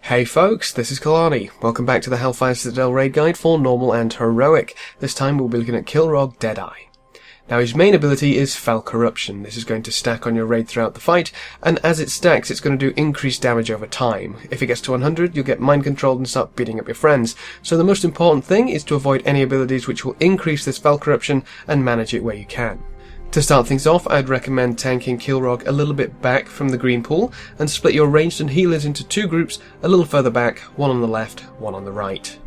Hey folks, this is KILROGG. Welcome back to the Hellfire Citadel raid guide for normal and heroic. This time we'll be looking at KILROGG Deadeye. Now his main ability is Fell Corruption. This is going to stack on your raid throughout the fight, and as it stacks it's going to do increased damage over time. If it gets to 100, you'll get mind controlled and start beating up your friends. So the most important thing is to avoid any abilities which will increase this Fell Corruption and manage it where you can. To start things off, I'd recommend tanking KILROGG a little bit back from the green pool and split your ranged and healers into two groups a little further back, one on the left, one on the right.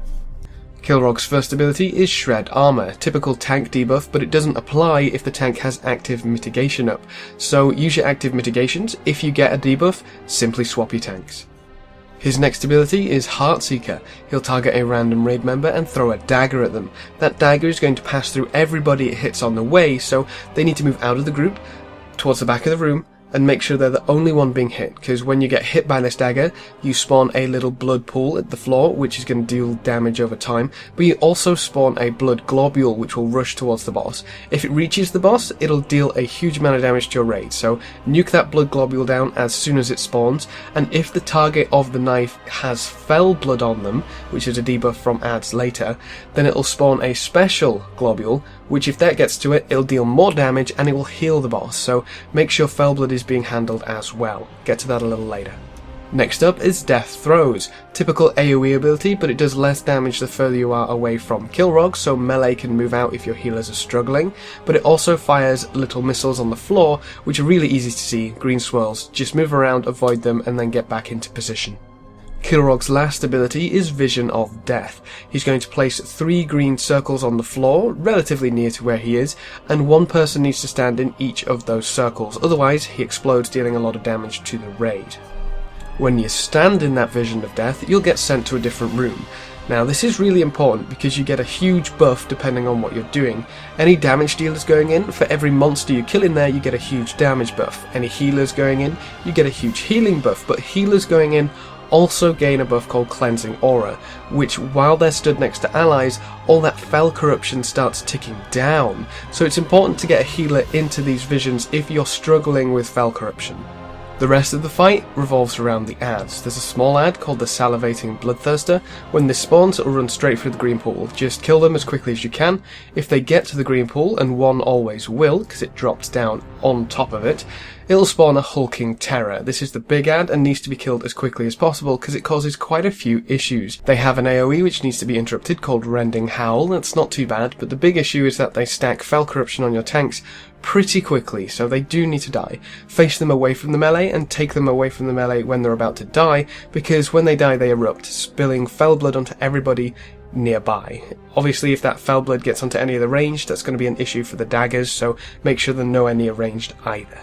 KILROGG's first ability is Shred Armor, typical tank debuff, but it doesn't apply if the tank has active mitigation up. So use your active mitigations. If you get a debuff, simply swap your tanks. His next ability is Heartseeker. He'll target a random raid member and throw a dagger at them. That dagger is going to pass through everybody it hits on the way, so they need to move out of the group, towards the back of the room, and make sure they're the only one being hit, because when you get hit by this dagger, you spawn a little blood pool at the floor, which is going to deal damage over time, but you also spawn a blood globule, which will rush towards the boss. If it reaches the boss, it'll deal a huge amount of damage to your raid, so nuke that blood globule down as soon as it spawns, and if the target of the knife has fell blood on them, which is a debuff from ads later, then it'll spawn a special globule, which if that gets to it, it'll deal more damage and it will heal the boss, so make sure fell blood is being handled as well. Get to that a little later. Next up is Death Throws. Typical AoE ability, but it does less damage the further you are away from KILROGG, so melee can move out if your healers are struggling, but it also fires little missiles on the floor, which are really easy to see, green swirls. Just move around, avoid them, and then get back into position. KILROGG's last ability is Vision of Death. He's going to place 3 green circles on the floor, relatively near to where he is, and one person needs to stand in each of those circles, otherwise he explodes, dealing a lot of damage to the raid. When you stand in that Vision of Death, you'll get sent to a different room. Now this is really important because you get a huge buff depending on what you're doing. Any damage dealers going in, for every monster you kill in there you get a huge damage buff. Any healers going in, you get a huge healing buff, but healers going in also gain a buff called Cleansing Aura, which while they're stood next to allies, all that Fell Corruption starts ticking down. So it's important to get a healer into these visions if you're struggling with Fell Corruption. The rest of the fight revolves around the ads. There's a small ad called the Salivating Bloodthirster. When this spawns, it'll run straight through the green pool. Just kill them as quickly as you can. If they get to the green pool, and one always will, because it drops down on top of it, it'll spawn a Hulking Terror. This is the big ad and needs to be killed as quickly as possible because it causes quite a few issues. They have an AoE which needs to be interrupted called Rending Howl. That's not too bad, but the big issue is that they stack Fell Corruption on your tanks pretty quickly, so they do need to die. Face them away from the melee and take them away from the melee when they're about to die, because when they die they erupt, spilling fell blood onto everybody nearby. Obviously if that fell blood gets onto any of the ranged, that's going to be an issue for the daggers, so make sure they're nowhere near ranged either.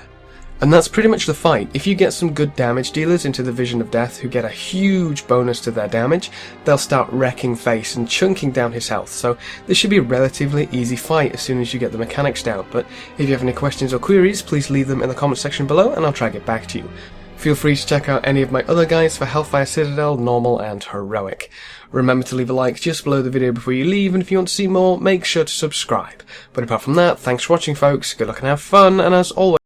And that's pretty much the fight. If you get some good damage dealers into the Vision of Death who get a huge bonus to their damage, they'll start wrecking face and chunking down his health, so this should be a relatively easy fight as soon as you get the mechanics down. But if you have any questions or queries, please leave them in the comment section below and I'll try to get back to you. Feel free to check out any of my other guides for Hellfire Citadel, normal and heroic. Remember to leave a like just below the video before you leave, and if you want to see more, make sure to subscribe. But apart from that, thanks for watching folks, good luck and have fun, and as always,